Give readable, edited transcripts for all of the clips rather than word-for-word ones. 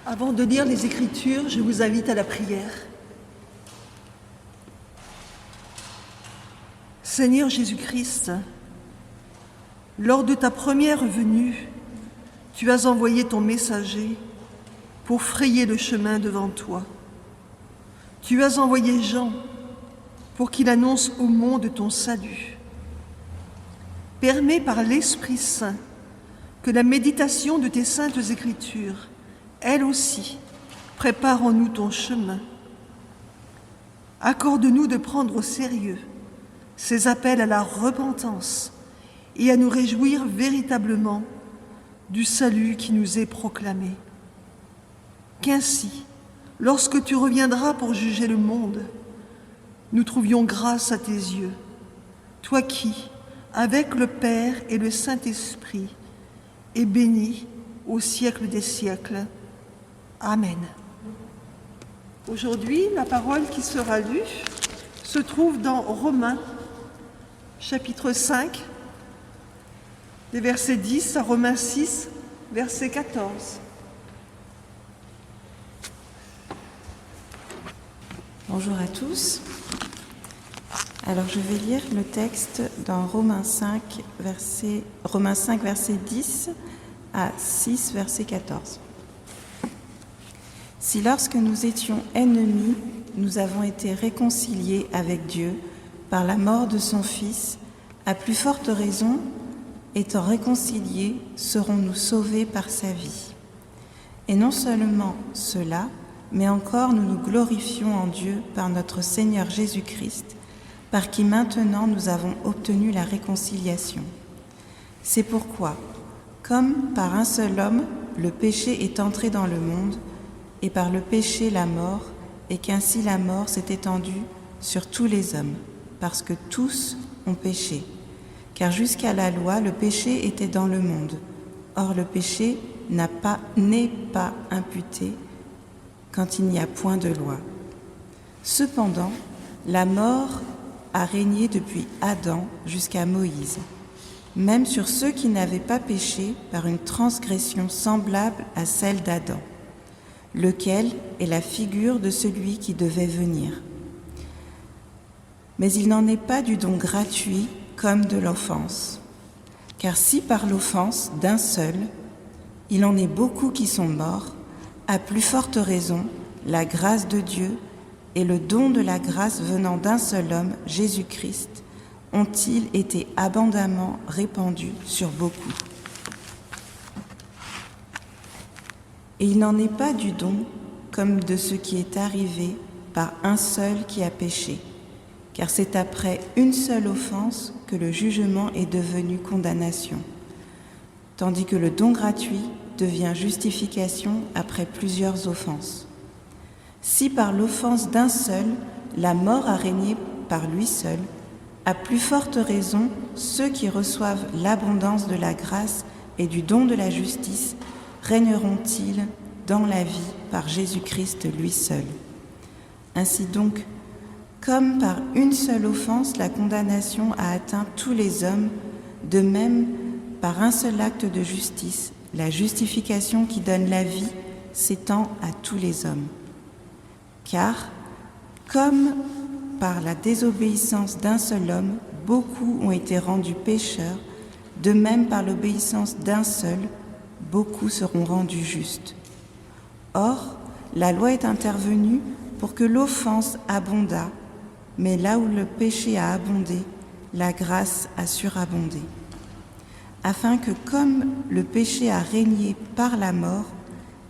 Avant de lire les Écritures, je vous invite à la prière. Seigneur Jésus-Christ, lors de ta première venue, tu as envoyé ton messager pour frayer le chemin devant toi. Tu as envoyé Jean pour qu'il annonce au monde ton salut. Permets par l'Esprit Saint que la méditation de tes saintes Écritures, elle aussi, prépare en nous ton chemin. Accorde-nous de prendre au sérieux ces appels à la repentance et à nous réjouir véritablement du salut qui nous est proclamé. Qu'ainsi, lorsque tu reviendras pour juger le monde, nous trouvions grâce à tes yeux, toi qui, avec le Père et le Saint-Esprit, es béni au siècle des siècles. Amen. Aujourd'hui, la parole qui sera lue se trouve dans Romains, chapitre 5, des versets 10 à Romains 6, verset 14. Bonjour à tous. Alors je vais lire le texte dans Romains 5, verset 10 à 6, verset 14. Si lorsque nous étions ennemis, nous avons été réconciliés avec Dieu par la mort de son Fils, à plus forte raison, étant réconciliés, serons-nous sauvés par sa vie. Et non seulement cela, mais encore nous nous glorifions en Dieu par notre Seigneur Jésus-Christ, par qui maintenant nous avons obtenu la réconciliation. C'est pourquoi, comme par un seul homme, le péché est entré dans le monde, et par le péché la mort, et qu'ainsi la mort s'est étendue sur tous les hommes, parce que tous ont péché. Car jusqu'à la loi, le péché était dans le monde. Or le péché n'est pas imputé quand il n'y a point de loi. Cependant, la mort a régné depuis Adam jusqu'à Moïse, même sur ceux qui n'avaient pas péché par une transgression semblable à celle d'Adam, lequel est la figure de celui qui devait venir. Mais il n'en est pas du don gratuit comme de l'offense. Car si par l'offense d'un seul, il en est beaucoup qui sont morts, à plus forte raison, la grâce de Dieu et le don de la grâce venant d'un seul homme, Jésus-Christ, ont-ils été abondamment répandus sur beaucoup. Et il n'en est pas du don comme de ce qui est arrivé par un seul qui a péché, car c'est après une seule offense que le jugement est devenu condamnation, tandis que le don gratuit devient justification après plusieurs offenses. Si par l'offense d'un seul, la mort a régné par lui seul, à plus forte raison, ceux qui reçoivent l'abondance de la grâce et du don de la justice régneront-ils dans la vie par Jésus-Christ lui seul. Ainsi donc, comme par une seule offense, la condamnation a atteint tous les hommes, de même, par un seul acte de justice, la justification qui donne la vie s'étend à tous les hommes. Car, comme par la désobéissance d'un seul homme, beaucoup ont été rendus pécheurs, de même par l'obéissance d'un seul, beaucoup seront rendus justes. Or, la loi est intervenue pour que l'offense abondât, mais là où le péché a abondé, la grâce a surabondé. Afin que, comme le péché a régné par la mort,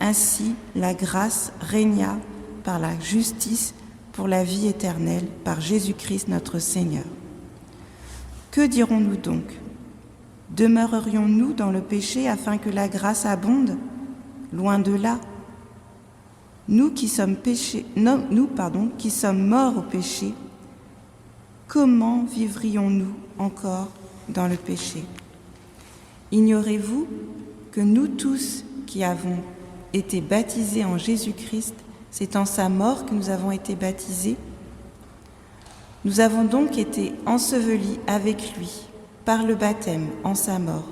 ainsi la grâce régna par la justice pour la vie éternelle, par Jésus-Christ notre Seigneur. Que dirons-nous donc ? Demeurerions-nous dans le péché afin que la grâce abonde ? Loin de là. Nous qui sommes morts au péché, comment vivrions-nous encore dans le péché ? Ignorez-vous que nous tous qui avons été baptisés en Jésus-Christ, c'est en sa mort que nous avons été baptisés ? Nous avons donc été ensevelis avec lui par le baptême en sa mort,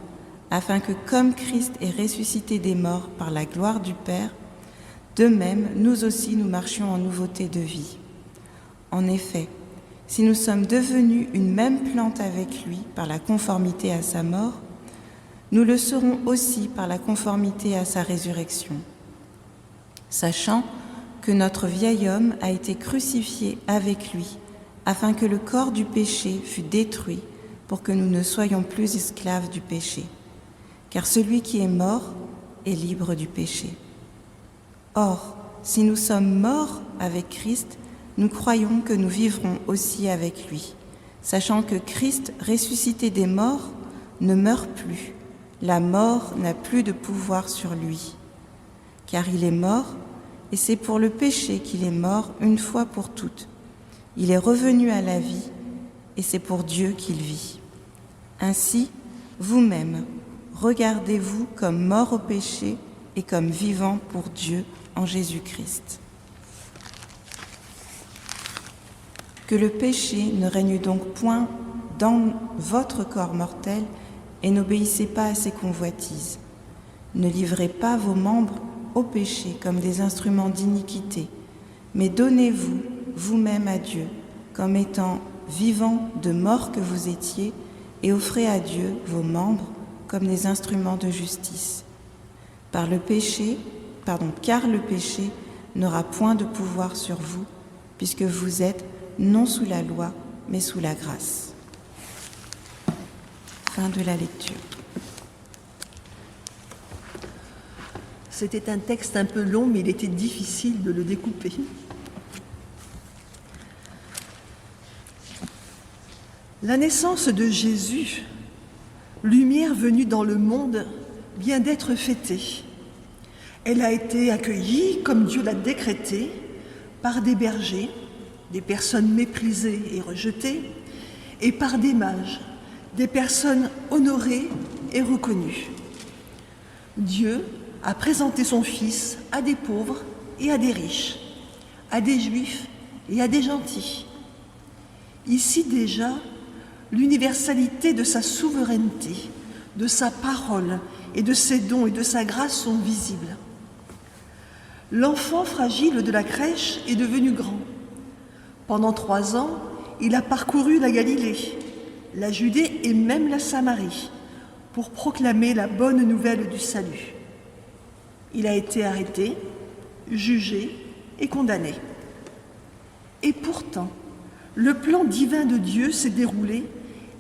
afin que comme Christ est ressuscité des morts par la gloire du Père, De même, nous aussi, nous marchions en nouveauté de vie. En effet, si nous sommes devenus une même plante avec lui par la conformité à sa mort, nous le serons aussi par la conformité à sa résurrection. Sachant que notre vieil homme a été crucifié avec lui, afin que le corps du péché fût détruit, pour que nous ne soyons plus esclaves du péché. Car celui qui est mort est libre du péché. Or, si nous sommes morts avec Christ, nous croyons que nous vivrons aussi avec lui, sachant que Christ, ressuscité des morts, ne meurt plus. La mort n'a plus de pouvoir sur lui. Car il est mort, et c'est pour le péché qu'il est mort une fois pour toutes. Il est revenu à la vie, et c'est pour Dieu qu'il vit. Ainsi, vous-même, regardez-vous comme morts au péché et comme vivants pour Dieu en Jésus-Christ. Que le péché ne règne donc point dans votre corps mortel et n'obéissez pas à ses convoitises. Ne livrez pas vos membres au péché comme des instruments d'iniquité, mais donnez-vous vous-même à Dieu comme étant vivants de mort que vous étiez et offrez à Dieu vos membres comme des instruments de justice. Car le péché n'aura point de pouvoir sur vous, puisque vous êtes non sous la loi, mais sous la grâce. Fin de la lecture. C'était un texte un peu long, mais il était difficile de le découper. La naissance de Jésus, lumière venue dans le monde, vient d'être fêtée. Elle a été accueillie, comme Dieu l'a décrété, par des bergers, des personnes méprisées et rejetées, et par des mages, des personnes honorées et reconnues. Dieu a présenté son Fils à des pauvres et à des riches, à des juifs et à des gentils. Ici déjà, l'universalité de sa souveraineté, de sa parole et de ses dons et de sa grâce sont visibles. L'enfant fragile de la crèche est devenu grand. Pendant 3 ans, il a parcouru la Galilée, la Judée et même la Samarie pour proclamer la bonne nouvelle du salut. Il a été arrêté, jugé et condamné. Et pourtant, le plan divin de Dieu s'est déroulé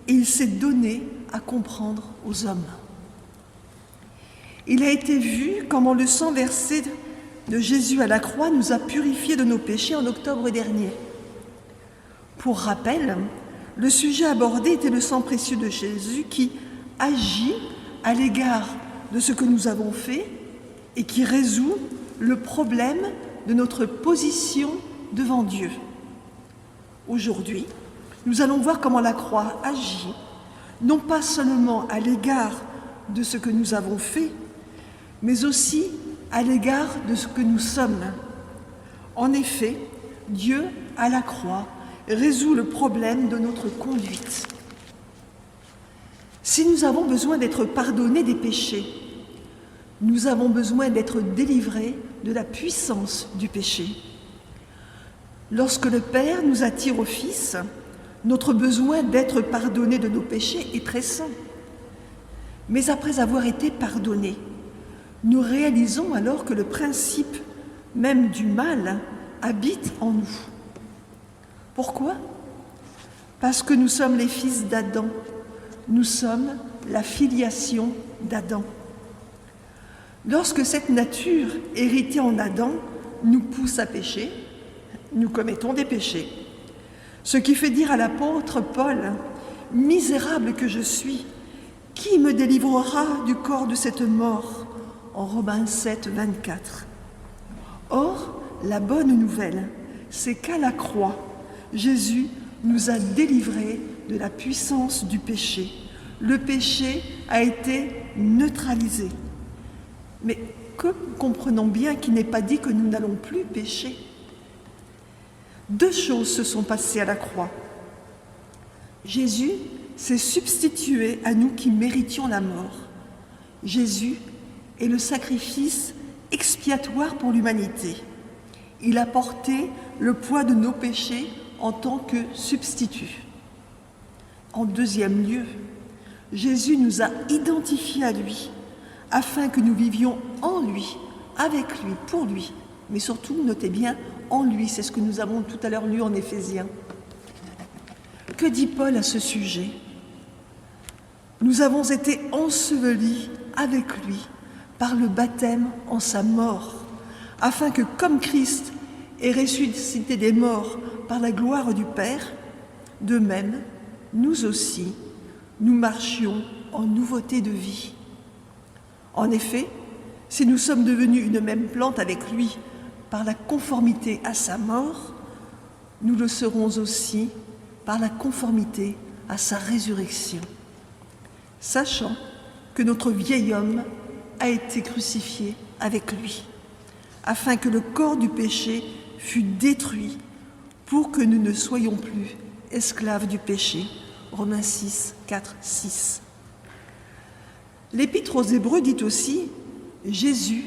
et il s'est donné à comprendre aux hommes. Il a été vu comment le sang versé de Jésus à la croix nous a purifiés de nos péchés en octobre dernier. Pour rappel, le sujet abordé était le sang précieux de Jésus qui agit à l'égard de ce que nous avons fait et qui résout le problème de notre position devant Dieu. Aujourd'hui, nous allons voir comment la croix agit, non pas seulement à l'égard de ce que nous avons fait, mais aussi à l'égard de ce que nous sommes. En effet, Dieu, à la croix, résout le problème de notre conduite. Si nous avons besoin d'être pardonnés des péchés, nous avons besoin d'être délivrés de la puissance du péché. Lorsque le Père nous attire au Fils, notre besoin d'être pardonnés de nos péchés est pressant. Mais après avoir été pardonnés, nous réalisons alors que le principe même du mal habite en nous. Pourquoi ? Parce que nous sommes les fils d'Adam. Nous sommes la filiation d'Adam. Lorsque cette nature héritée en Adam nous pousse à pécher, nous commettons des péchés. Ce qui fait dire à l'apôtre Paul, « Misérable que je suis, qui me délivrera du corps de cette mort ?» en Romains 7, 24. Or, la bonne nouvelle, c'est qu'à la croix, Jésus nous a délivrés de la puissance du péché. Le péché a été neutralisé. Mais que comprenons bien qu'il n'est pas dit que nous n'allons plus pécher. 2 choses se sont passées à la croix. Jésus s'est substitué à nous qui méritions la mort. Jésus est le sacrifice expiatoire pour l'humanité. Il a porté le poids de nos péchés en tant que substitut. En deuxième lieu, Jésus nous a identifiés à lui, afin que nous vivions en lui, avec lui, pour lui, mais surtout, notez bien, en lui, c'est ce que nous avons tout à l'heure lu en Éphésiens. Que dit Paul à ce sujet ? Nous avons été ensevelis avec lui par le baptême en sa mort, afin que, comme Christ est ressuscité des morts par la gloire du Père, de même, nous aussi, nous marchions en nouveauté de vie. En effet, si nous sommes devenus une même plante avec lui par la conformité à sa mort, nous le serons aussi par la conformité à sa résurrection, sachant que notre vieil homme a été crucifié avec lui, afin que le corps du péché fût détruit pour que nous ne soyons plus esclaves du péché. Romains 6, 4, 6. L'Épître aux Hébreux dit aussi « Jésus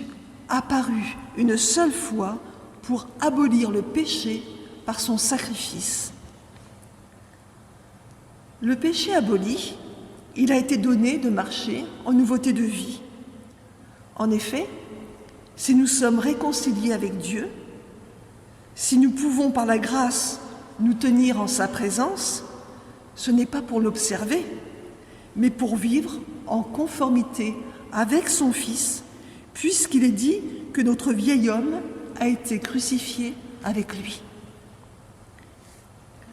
apparut une seule fois pour abolir le péché par son sacrifice. » Le péché aboli, il a été donné de marcher en nouveauté de vie. En effet, si nous sommes réconciliés avec Dieu, si nous pouvons par la grâce nous tenir en sa présence, ce n'est pas pour l'observer, mais pour vivre en conformité avec son Fils, puisqu'il est dit que notre vieil homme a été crucifié avec lui.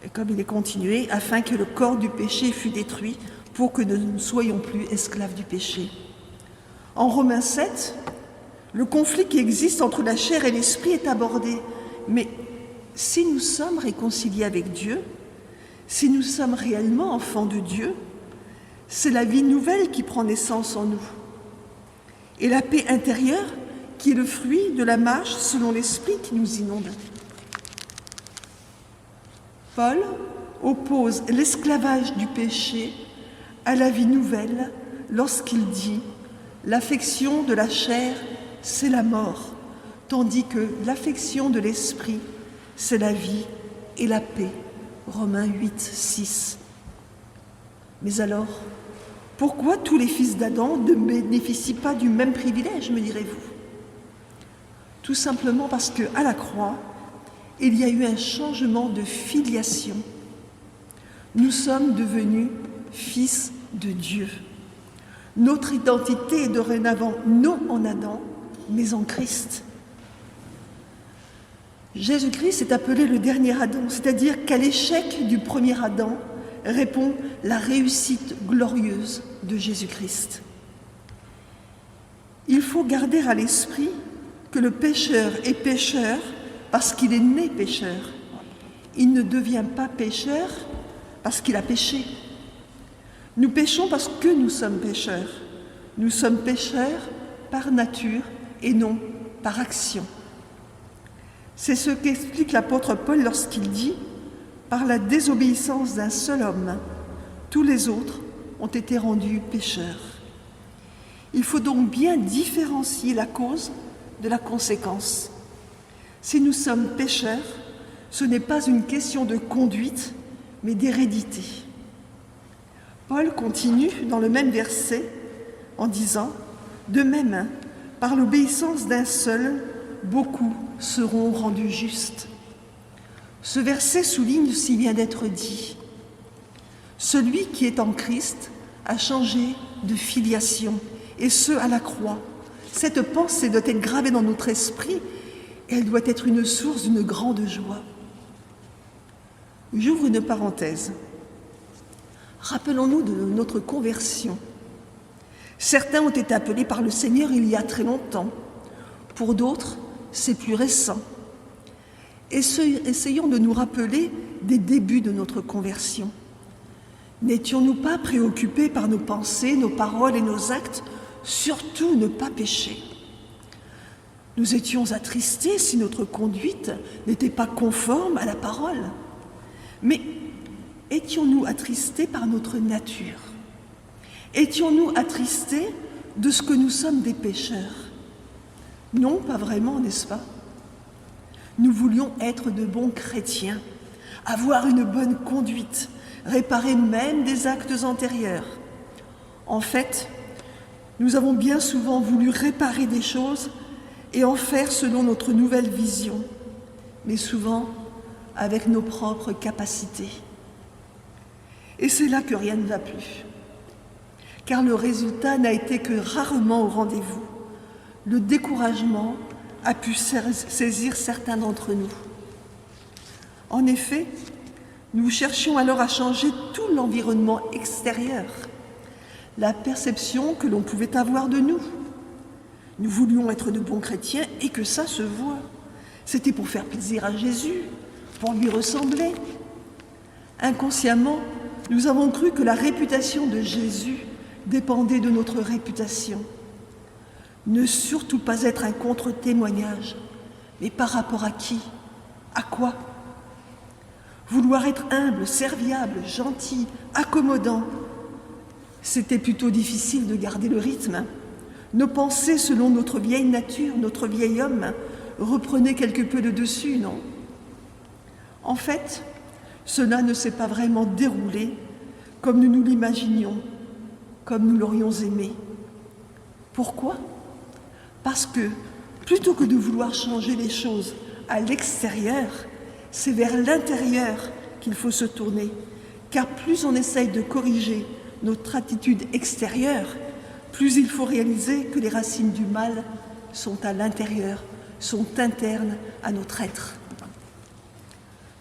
Et comme il est continué, afin que le corps du péché fût détruit, pour que nous ne soyons plus esclaves du péché. En Romains 7, le conflit qui existe entre la chair et l'esprit est abordé, mais si nous sommes réconciliés avec Dieu, si nous sommes réellement enfants de Dieu, c'est la vie nouvelle qui prend naissance en nous. Et la paix intérieure qui est le fruit de la marche selon l'Esprit qui nous inonde. Paul oppose l'esclavage du péché à la vie nouvelle lorsqu'il dit « l'affection de la chair, c'est la mort, tandis que l'affection de l'Esprit, c'est la vie et la paix. » Romains 8, 6. Mais alors, pourquoi tous les fils d'Adam ne bénéficient pas du même privilège, me direz-vous ? Tout simplement parce qu'à la croix, il y a eu un changement de filiation. Nous sommes devenus fils de Dieu. Notre identité est dorénavant non en Adam, mais en Christ. Jésus-Christ est appelé le dernier Adam, c'est-à-dire qu'à l'échec du premier Adam répond la réussite glorieuse de Jésus-Christ. Il faut garder à l'esprit que le pécheur est pécheur parce qu'il est né pécheur. Il ne devient pas pécheur parce qu'il a péché. Nous péchons parce que nous sommes pécheurs. Nous sommes pécheurs par nature et non par action. C'est ce qu'explique l'apôtre Paul lorsqu'il dit « Par la désobéissance d'un seul homme, tous les autres ont été rendus pécheurs. » Il faut donc bien différencier la cause de la conséquence. Si nous sommes pécheurs, ce n'est pas une question de conduite, mais d'hérédité. Paul continue dans le même verset en disant « De même, par l'obéissance d'un seul, beaucoup seront rendus justes. » Ce verset souligne ce qui vient d'être dit. Celui qui est en Christ a changé de filiation, et ce à la croix. Cette pensée doit être gravée dans notre esprit et elle doit être une source d'une grande joie. J'ouvre une parenthèse. Rappelons-nous de notre conversion. Certains ont été appelés par le Seigneur il y a très longtemps. Pour d'autres, c'est plus récent. Essayons de nous rappeler des débuts de notre conversion. N'étions-nous pas préoccupés par nos pensées, nos paroles et nos actes, surtout ne pas pécher? Nous étions attristés si notre conduite n'était pas conforme à la parole. Mais étions-nous attristés par notre nature? Étions-nous attristés de ce que nous sommes des pécheurs? Non, pas vraiment, n'est-ce pas? Nous voulions être de bons chrétiens, avoir une bonne conduite, réparer même des actes antérieurs. En fait, nous avons bien souvent voulu réparer des choses et en faire selon notre nouvelle vision, mais souvent avec nos propres capacités. Et c'est là que rien ne va plus, car le résultat n'a été que rarement au rendez-vous. Le découragement a pu saisir certains d'entre nous. En effet, nous cherchions alors à changer tout l'environnement extérieur, la perception que l'on pouvait avoir de nous. Nous voulions être de bons chrétiens et que ça se voit. C'était pour faire plaisir à Jésus, pour lui ressembler. Inconsciemment, nous avons cru que la réputation de Jésus dépendait de notre réputation. Ne surtout pas être un contre-témoignage, mais par rapport à qui? À quoi? Vouloir être humble, serviable, gentil, accommodant. C'était plutôt difficile de garder le rythme. Nos pensées, selon notre vieille nature, notre vieil homme, reprenaient quelque peu le dessus, non? En fait, cela ne s'est pas vraiment déroulé comme nous nous l'imaginions, comme nous l'aurions aimé. Pourquoi? Parce que, plutôt que de vouloir changer les choses à l'extérieur, c'est vers l'intérieur qu'il faut se tourner, car plus on essaye de corriger notre attitude extérieure, plus il faut réaliser que les racines du mal sont à l'intérieur, sont internes à notre être.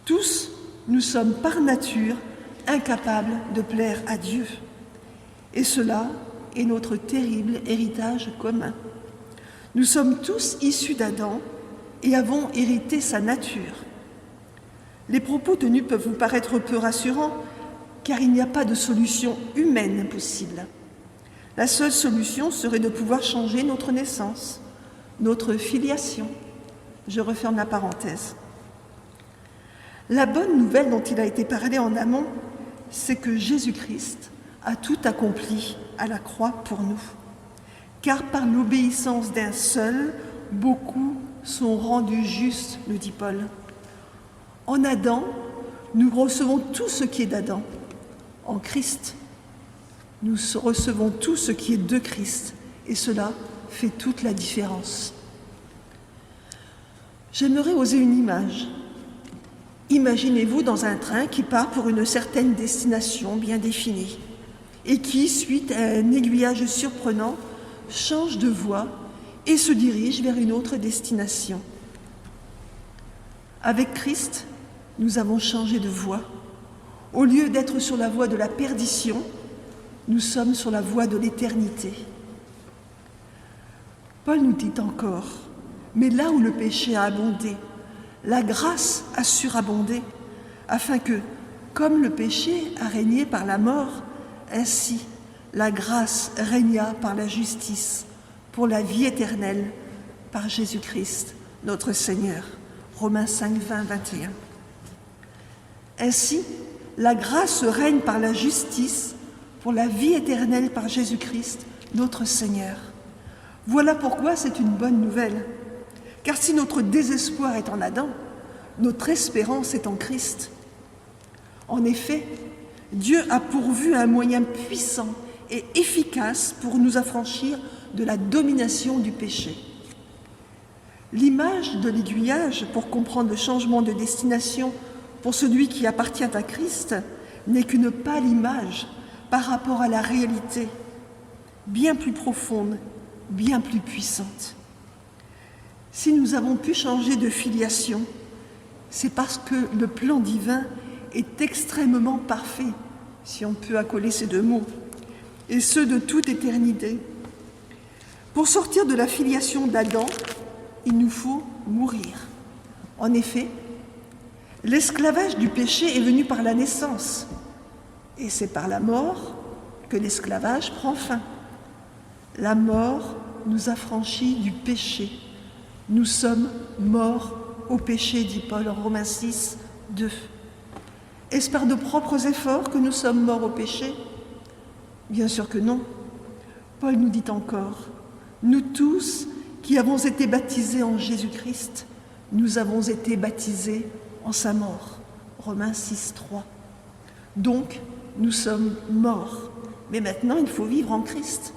Tous, nous sommes par nature incapables de plaire à Dieu. Et cela est notre terrible héritage commun. Nous sommes tous issus d'Adam et avons hérité sa nature. Les propos tenus peuvent vous paraître peu rassurants, car il n'y a pas de solution humaine possible. La seule solution serait de pouvoir changer notre naissance, notre filiation. Je referme la parenthèse. La bonne nouvelle dont il a été parlé en amont, c'est que Jésus-Christ a tout accompli à la croix pour nous. Car par l'obéissance d'un seul, beaucoup sont rendus justes, nous dit Paul. En Adam, nous recevons tout ce qui est d'Adam. En Christ, nous recevons tout ce qui est de Christ. Et cela fait toute la différence. J'aimerais oser une image. Imaginez-vous dans un train qui part pour une certaine destination bien définie et qui, suite à un aiguillage surprenant, change de voie et se dirige vers une autre destination. Avec Christ, nous avons changé de voie. Au lieu d'être sur la voie de la perdition, nous sommes sur la voie de l'éternité. Paul nous dit encore, mais là où le péché a abondé, la grâce a surabondé, afin que, comme le péché a régné par la mort, ainsi la grâce régna par la justice, pour la vie éternelle, par Jésus-Christ, notre Seigneur. Romains 5, 20, 21. Ainsi, la grâce règne par la justice, pour la vie éternelle par Jésus-Christ, notre Seigneur. Voilà pourquoi c'est une bonne nouvelle. Car si notre désespoir est en Adam, notre espérance est en Christ. En effet, Dieu a pourvu un moyen puissant et efficace pour nous affranchir de la domination du péché. L'image de l'aiguillage pour comprendre le changement de destination pour celui qui appartient à Christ n'est qu'une pâle image par rapport à la réalité, bien plus profonde, bien plus puissante. Si nous avons pu changer de filiation, c'est parce que le plan divin est extrêmement parfait, si on peut accoler ces deux mots, et ce de toute éternité. Pour sortir de la filiation d'Adam, il nous faut mourir. En effet, l'esclavage du péché est venu par la naissance, et c'est par la mort que l'esclavage prend fin. La mort nous affranchit du péché. Nous sommes morts au péché, dit Paul en Romains 6, 2. Est-ce par de propres efforts que nous sommes morts au péché? Bien sûr que non. Paul nous dit encore, nous tous qui avons été baptisés en Jésus-Christ, nous avons été baptisés en sa mort. Romains 6, 3. Donc, nous sommes morts. Mais maintenant, il faut vivre en Christ.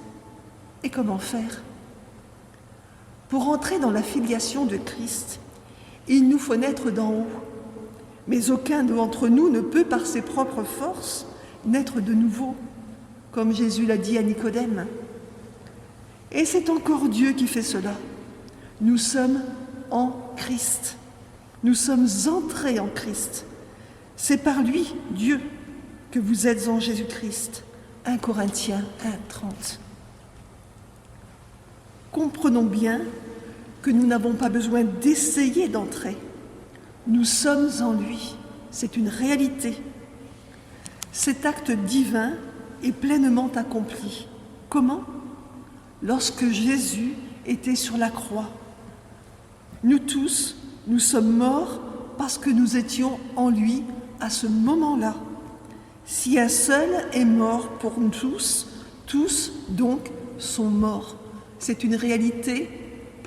Et comment faire? Pour entrer dans la filiation de Christ, il nous faut naître d'en haut. Mais aucun d'entre nous ne peut, par ses propres forces, naître de nouveau, comme Jésus l'a dit à Nicodème. Et c'est encore Dieu qui fait cela. Nous sommes en Christ. Nous sommes entrés en Christ. C'est par lui, Dieu, que vous êtes en Jésus-Christ. 1 Corinthiens 1, 30. Comprenons bien que nous n'avons pas besoin d'essayer d'entrer. Nous sommes en lui. C'est une réalité. Cet acte divin est pleinement accompli. Comment? Lorsque Jésus était sur la croix. Nous tous, nous sommes morts parce que nous étions en lui à ce moment-là. Si un seul est mort pour nous tous, tous donc sont morts. C'est une réalité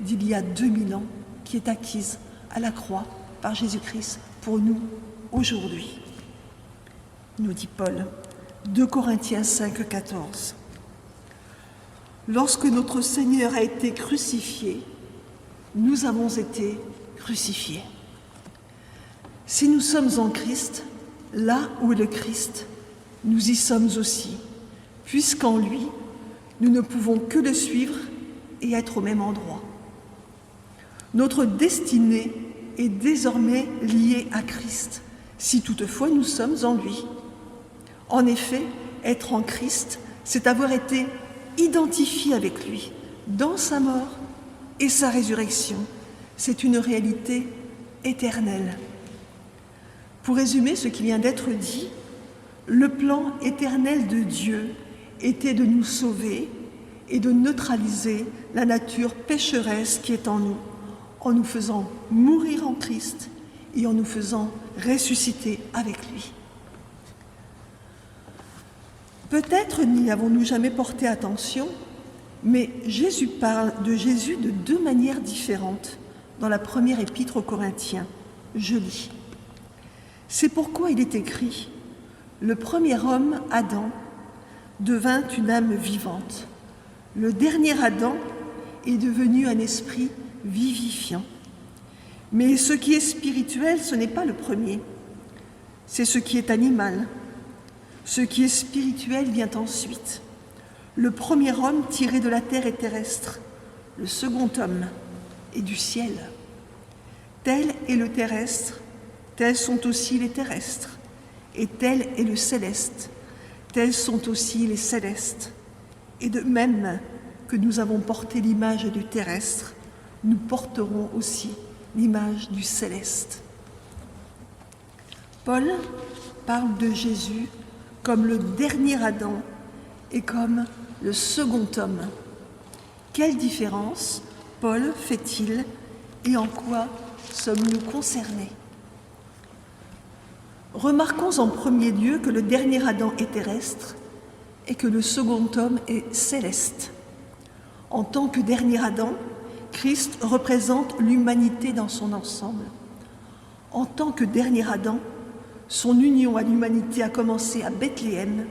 d'il y a 2000 ans qui est acquise à la croix par Jésus-Christ pour nous aujourd'hui. Nous dit Paul, 2 Corinthiens 5, 14. Lorsque notre Seigneur a été crucifié, nous avons été crucifiés. Si nous sommes en Christ, là où est le Christ, nous y sommes aussi, puisqu'en lui, nous ne pouvons que le suivre et être au même endroit. Notre destinée est désormais liée à Christ, si toutefois nous sommes en lui. En effet, être en Christ, c'est avoir été identifié avec lui dans sa mort et sa résurrection. C'est une réalité éternelle. Pour résumer ce qui vient d'être dit, le plan éternel de Dieu était de nous sauver et de neutraliser la nature pécheresse qui est en nous faisant mourir en Christ et en nous faisant ressusciter avec lui. Peut-être n'y avons-nous jamais porté attention, mais Jésus parle de Jésus de deux manières différentes dans la première épître aux Corinthiens. Je lis. C'est pourquoi il est écrit « Le premier homme, Adam, devint une âme vivante. Le dernier Adam est devenu un esprit vivifiant. Mais ce qui est spirituel, ce n'est pas le premier, c'est ce qui est animal. Ce qui est spirituel vient ensuite. Le premier homme tiré de la terre est terrestre, le second homme est du ciel. Tel est le terrestre, tels sont aussi les terrestres, et tel est le céleste, tels sont aussi les célestes. Et de même que nous avons porté l'image du terrestre, nous porterons aussi l'image du céleste. Paul parle de Jésus comme le dernier Adam et comme le second homme. Quelle différence Paul fait-il et en quoi sommes-nous concernés? Remarquons en premier lieu que le dernier Adam est terrestre et que le second homme est céleste. En tant que dernier Adam, Christ représente l'humanité dans son ensemble. En tant que dernier Adam, son union à l'humanité a commencé à Bethléem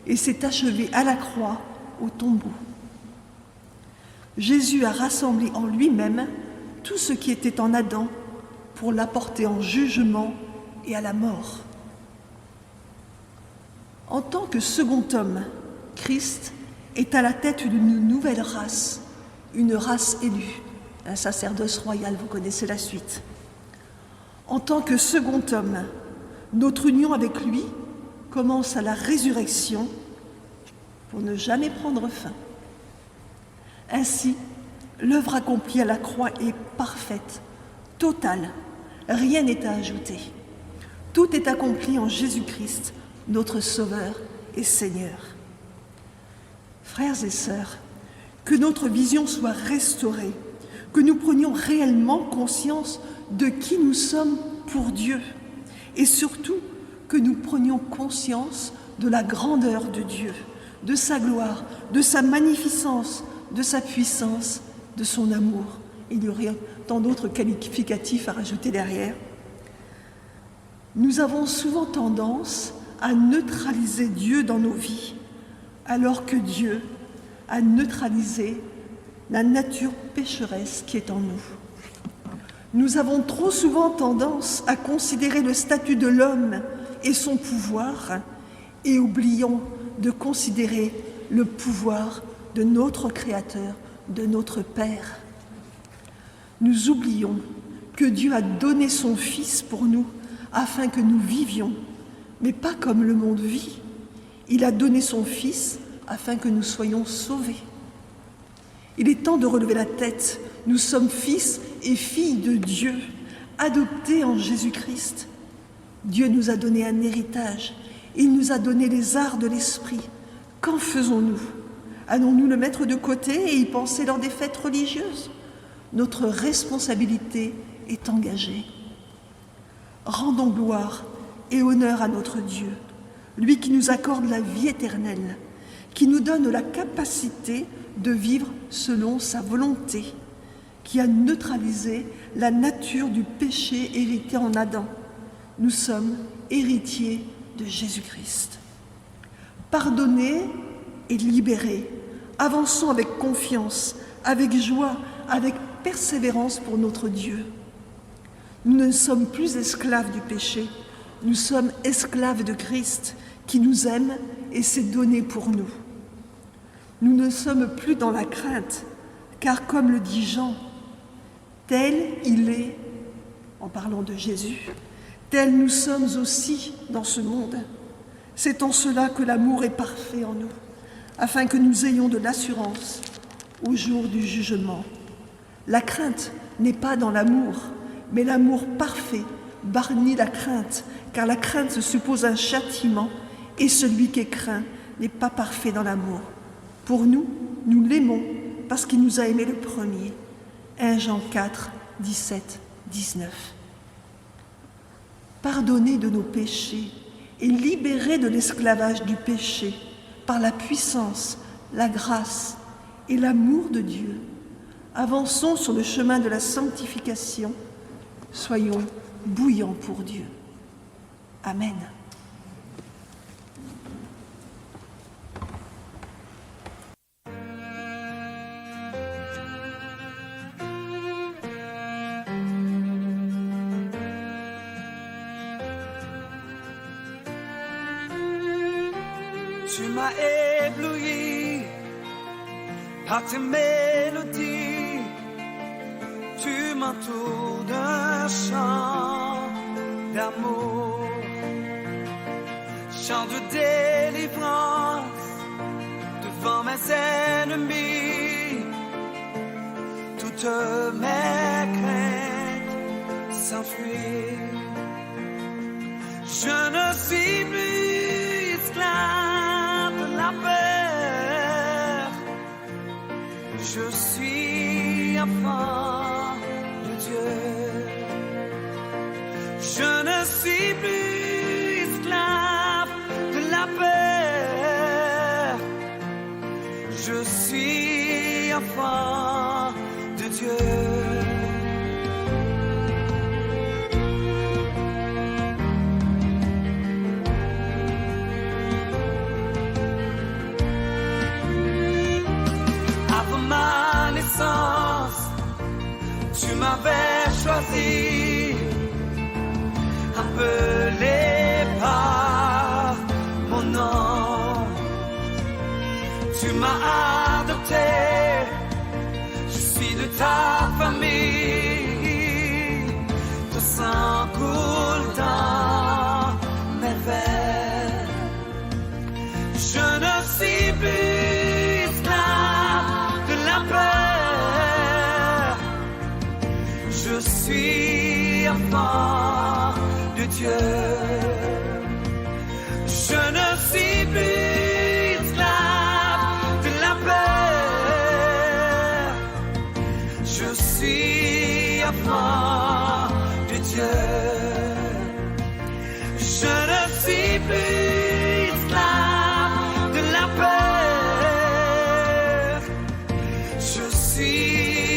et s'est achevée à la croix, au tombeau. Jésus a rassemblé en lui-même tout ce qui était en Adam pour l'apporter en jugement et à la mort. En tant que second homme, Christ est à la tête d'une nouvelle race, une race élue, un sacerdoce royal, vous connaissez la suite. En tant que second homme, notre union avec lui commence à la résurrection pour ne jamais prendre fin. Ainsi, l'œuvre accomplie à la croix est parfaite, totale, rien n'est à ajouter. Tout est accompli en Jésus-Christ, notre Sauveur et Seigneur. Frères et sœurs, que notre vision soit restaurée, que nous prenions réellement conscience de qui nous sommes pour Dieu et surtout que nous prenions conscience de la grandeur de Dieu, de sa gloire, de sa magnificence, de sa puissance de son amour. Il y aurait tant d'autres qualificatifs à rajouter derrière. Nous avons souvent tendance à neutraliser Dieu dans nos vies, alors que Dieu a neutralisé la nature pécheresse qui est en nous. Nous avons trop souvent tendance à considérer le statut de l'homme et son pouvoir et oublions de considérer le pouvoir de notre Créateur, de notre Père. Nous oublions que Dieu a donné son Fils pour nous afin que nous vivions, mais pas comme le monde vit. Il a donné son Fils afin que nous soyons sauvés. Il est temps de relever la tête. Nous sommes fils et filles de Dieu, adoptés en Jésus-Christ. Dieu nous a donné un héritage. Il nous a donné les arts de l'esprit. Qu'en faisons-nous? Allons-nous le mettre de côté et y penser lors des fêtes religieuses? Notre responsabilité est engagée. Rendons gloire et honneur à notre Dieu, lui qui nous accorde la vie éternelle, qui nous donne la capacité de vivre selon sa volonté, qui a neutralisé la nature du péché hérité en Adam. Nous sommes héritiers de Jésus-Christ. Pardonnés et libérés, avançons avec confiance, avec joie, avec persévérance pour notre Dieu. Nous ne sommes plus esclaves du péché, nous sommes esclaves de Christ qui nous aime et s'est donné pour nous. Nous ne sommes plus dans la crainte, car comme le dit Jean, tel il est, en parlant de Jésus, tel nous sommes aussi dans ce monde. C'est en cela que l'amour est parfait en nous, afin que nous ayons de l'assurance au jour du jugement. La crainte n'est pas dans l'amour, mais l'amour parfait bannit la crainte, car la crainte suppose un châtiment, et celui qui est craint n'est pas parfait dans l'amour. Pour nous, nous l'aimons parce qu'il nous a aimés le premier. 1 Jean 4, 17, 19. Pardonnés de nos péchés et libérés de l'esclavage du péché par la puissance, la grâce et l'amour de Dieu, avançons sur le chemin de la sanctification. Soyons bouillants pour Dieu. Amen. Tu m'as ébloui par tes mélodies, tu m'entoures d'un chant d'amour, chant de délivrance devant mes ennemis, toutes mes craintes s'enfuient. Je ne suis plus esclave de la peur, je suis enfant de Dieu. Je ne suis plus esclave de la peur, je suis enfant de Dieu. Tu m'avais choisi, appelé par mon nom. Tu m'as adopté, je suis de ta famille. Ton sang coule dans mes veines. Je ne suis plus esclave de la peur, je suis enfant de Dieu. Je ne suis plus esclave de la peur, je suis enfant de Dieu. Je ne suis plus esclave de la peur, je suis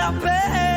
la paix.